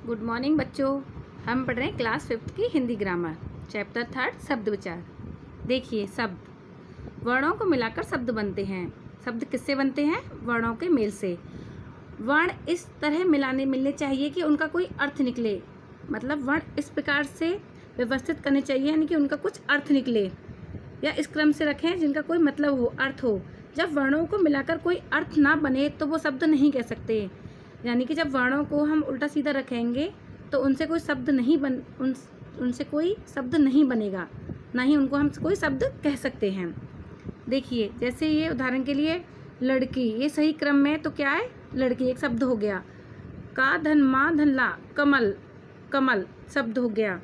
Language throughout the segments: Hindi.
गुड मॉर्निंग बच्चों। हम पढ़ रहे हैं क्लास 5th की हिंदी ग्रामर चैप्टर 3 शब्द विचार। देखिए, शब्द वर्णों को मिलाकर शब्द बनते हैं। शब्द किससे बनते हैं? वर्णों के मेल से। वर्ण इस तरह मिलने चाहिए कि उनका कोई अर्थ निकले, मतलब वर्ण इस प्रकार से व्यवस्थित करने चाहिए यानी कि उनका कुछ अर्थ निकले, या इस क्रम से रखें जिनका कोई मतलब हो, अर्थ हो। जब वर्णों को मिलाकर कोई अर्थ ना बने तो वो शब्द नहीं कह सकते। यानी कि जब वर्णों को हम उल्टा सीधा रखेंगे तो उनसे कोई शब्द नहीं उनसे कोई शब्द नहीं बनेगा, ना ही उनको हम कोई शब्द कह सकते हैं। देखिए, जैसे ये उदाहरण के लिए लड़की, ये सही क्रम में तो क्या है? लड़की एक शब्द हो गया। का धन माँ धन ला, कमल, कमल शब्द हो गया।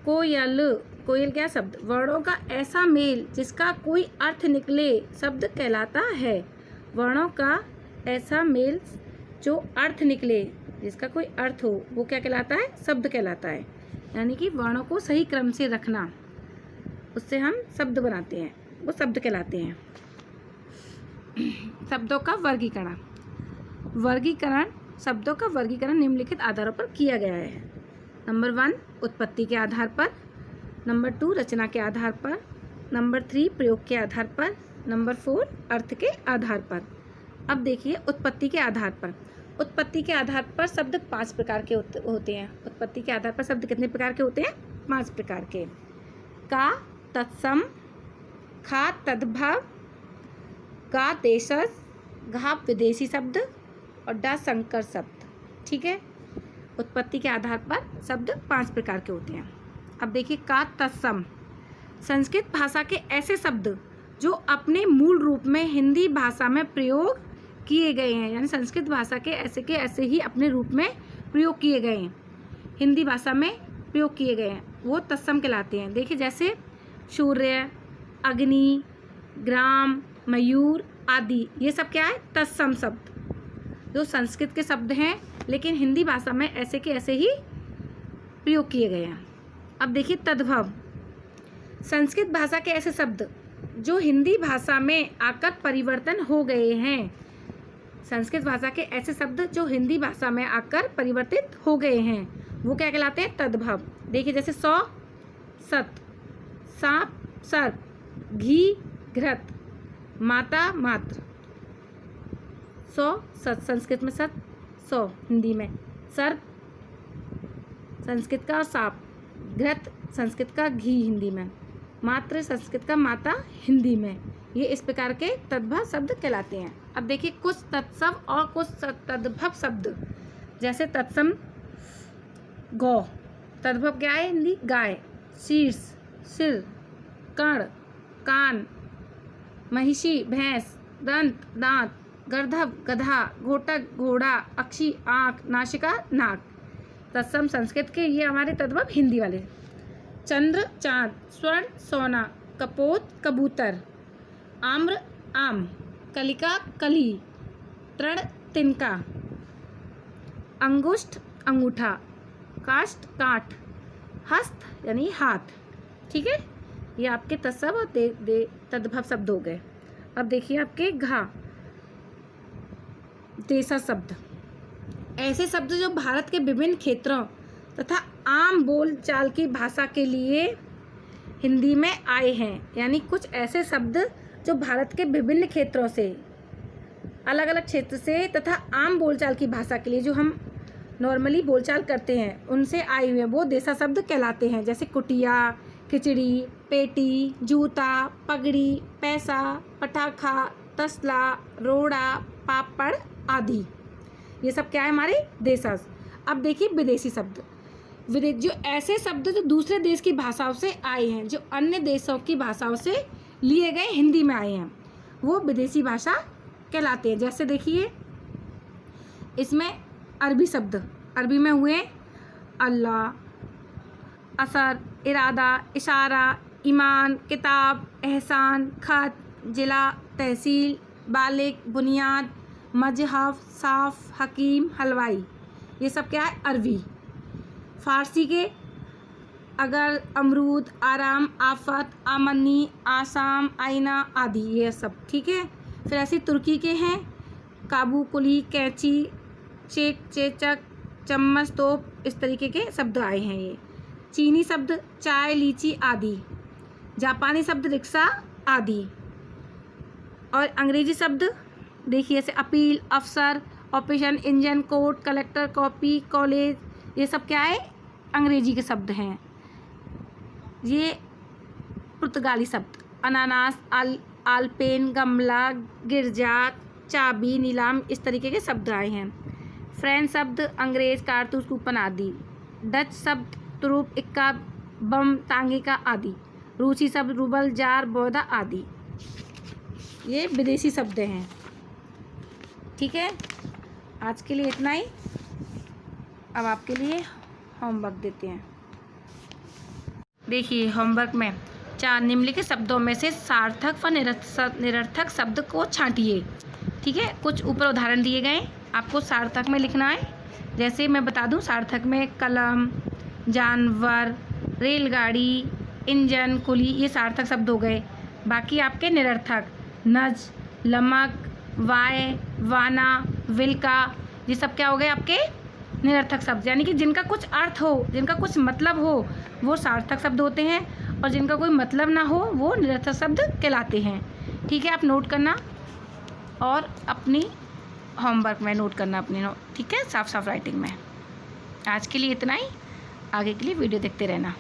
कोयल, कोयल क्या शब्द? वर्णों का ऐसा मेल जिसका कोई अर्थ निकले शब्द कहलाता है। वर्णों का ऐसा मेल जो अर्थ निकले, जिसका कोई अर्थ हो, वो क्या कहलाता है? शब्द कहलाता है। यानी कि वर्णों को सही क्रम से रखना, उससे हम शब्द बनाते हैं, वो शब्द कहलाते हैं। शब्दों का वर्गीकरण। शब्दों का वर्गीकरण निम्नलिखित आधारों पर किया गया है। नंबर 1 उत्पत्ति के आधार पर, नंबर 2 रचना के आधार पर, नंबर 3 प्रयोग के आधार पर, नंबर 4 अर्थ के आधार पर। अब देखिए, उत्पत्ति के आधार पर। उत्पत्ति के आधार पर शब्द 5 प्रकार के होते हैं। उत्पत्ति के आधार पर शब्द कितने प्रकार के होते हैं? 5 प्रकार के। का तत्सम, खा तद्भव, गा देशज, घा विदेशी शब्द और डा संकर शब्द। ठीक है, उत्पत्ति के आधार पर शब्द 5 प्रकार के होते हैं। अब देखिए, का तत्सम, संस्कृत भाषा के ऐसे शब्द जो अपने मूल रूप में हिंदी भाषा में प्रयोग किए गए हैं, यानी संस्कृत भाषा के ऐसे ही अपने रूप में प्रयोग किए गए हैं, हिंदी भाषा में प्रयोग किए गए हैं, वो तत्सम कहलाते हैं। देखिए, जैसे सूर्य, अग्नि, ग्राम, मयूर आदि, ये सब क्या है? तत्सम शब्द, जो संस्कृत के शब्द हैं लेकिन हिंदी भाषा में ऐसे के ऐसे ही प्रयोग किए गए हैं। अब देखिए, तद्भव, संस्कृत भाषा के ऐसे शब्द जो हिंदी भाषा में आकर परिवर्तन हो गए हैं। संस्कृत भाषा के ऐसे शब्द जो हिंदी भाषा में आकर परिवर्तित हो गए हैं, वो क्या कहलाते हैं? तद्भव। देखिए, जैसे सौ सत, सांप सर्प, घी घृत, माता मात्र। सौ सत संस्कृत में सत, 100 हिंदी में, सर्प संस्कृत का, सांप, घृत संस्कृत का, घी हिंदी में, मात्र संस्कृत का, माता हिंदी में। ये इस प्रकार के तद्भव शब्द कहलाते हैं। अब देखिए, कुछ तत्सम और कुछ तद्भव शब्द, जैसे तत्सम गौ, तद्भव क्या है? हिंदी गाय, शीर्ष सिर, कर्ण कान, महिषी भैंस, दंत दांत, गर्दभ गधा, घोटक घोड़ा, अक्षी आँख, नासिका नाक। तत्सम संस्कृत के, ये हमारे तद्भव हिंदी वाले। चंद्र चाँद, स्वर्ण सोना, कपोत कबूतर, आम्र आम, कलिका कली, तृण तिनका, अंगुष्ठ अंगूठा, काष्ठ काठ, हस्त यानी हाथ। ठीक है, ये आपके तत्सम और तद्भव शब्द हो गए। अब देखिए, आपके घा देशज शब्द, ऐसे शब्द जो भारत के विभिन्न क्षेत्रों तथा आम बोलचाल की भाषा के लिए हिंदी में आए हैं। यानी कुछ ऐसे शब्द जो भारत के विभिन्न क्षेत्रों से, अलग अलग क्षेत्र से तथा आम बोलचाल की भाषा के लिए जो हम नॉर्मली बोलचाल करते हैं, उनसे आए हुए हैं, वो देशज शब्द कहलाते हैं। जैसे कुटिया, खिचड़ी, पेटी, जूता, पगड़ी, पैसा, पटाखा, तसला, रोड़ा, पापड़ आदि। ये सब क्या है? हमारे देशज। अब देखिए, विदेशी शब्द, जो ऐसे शब्द जो दूसरे देश की भाषाओं से आए हैं, जो अन्य देशों की भाषाओं से लिए गए हिंदी में आए हैं, वो विदेशी भाषा कहलाते हैं। जैसे देखिए, इसमें अरबी शब्द, अरबी में हुए अल्लाह, असर, इरादा, इशारा, ईमान, किताब, एहसान, खत, जिला, तहसील, बालिक, बुनियाद, मजहब, साफ, हकीम, हलवाई। ये सब क्या है? अरबी। फारसी के अगर, अमरूद, आराम, आफत, आमनी, आसाम, आईना आदि, ये सब। ठीक है, फिर ऐसे तुर्की के हैं काबू, कुली, कैंची, चेक, चेचक, चम्मच, तोप, इस तरीके के शब्द आए हैं ये। चीनी शब्द चाय, लीची आदि। जापानी शब्द रिक्शा आदि। और अंग्रेजी शब्द देखिए जैसे अपील, अफसर, operation, engine, court, collector, copy, college, ये सब क्या है, अंग्रेजी के शब्द हैं। ये पुर्तगाली शब्द अनानास, आलपेन, गमला, गिरजा, चाबी, नीलाम, इस तरीके के शब्द आए हैं। फ्रेंच शब्द अंग्रेज, कारतूस, कूपन आदि। डच शब्द तुरुप, इक्का, बम, तांगे का आदि। रूसी शब्द रूबल, जार, बौद्धा आदि। ये विदेशी शब्द हैं। ठीक है, आज के लिए इतना ही। अब आपके लिए होमवर्क देते हैं। देखिए होमवर्क में 4 निम्नलिखित शब्दों में से सार्थक व निरर्थक शब्द को छांटिए। ठीक है, कुछ ऊपर उदाहरण दिए गए, आपको सार्थक में लिखना है। जैसे मैं बता दूं, सार्थक में कलम, जानवर, रेलगाड़ी, इंजन, कुली, ये सार्थक शब्द हो गए। बाकी आपके निरर्थक नज, लमक, वाय, वाना, विल्का, ये सब क्या हो गए आपके निरर्थक शब्द, यानी कि जिनका कुछ अर्थ हो, जिनका कुछ मतलब हो, वो सार्थक शब्द होते हैं, और जिनका कोई मतलब ना हो वो निरर्थक शब्द कहलाते हैं। ठीक है, आप नोट करना और अपनी होमवर्क में नोट करना अपनी ठीक है, साफ साफ राइटिंग में। आज के लिए इतना ही, आगे के लिए वीडियो देखते रहना।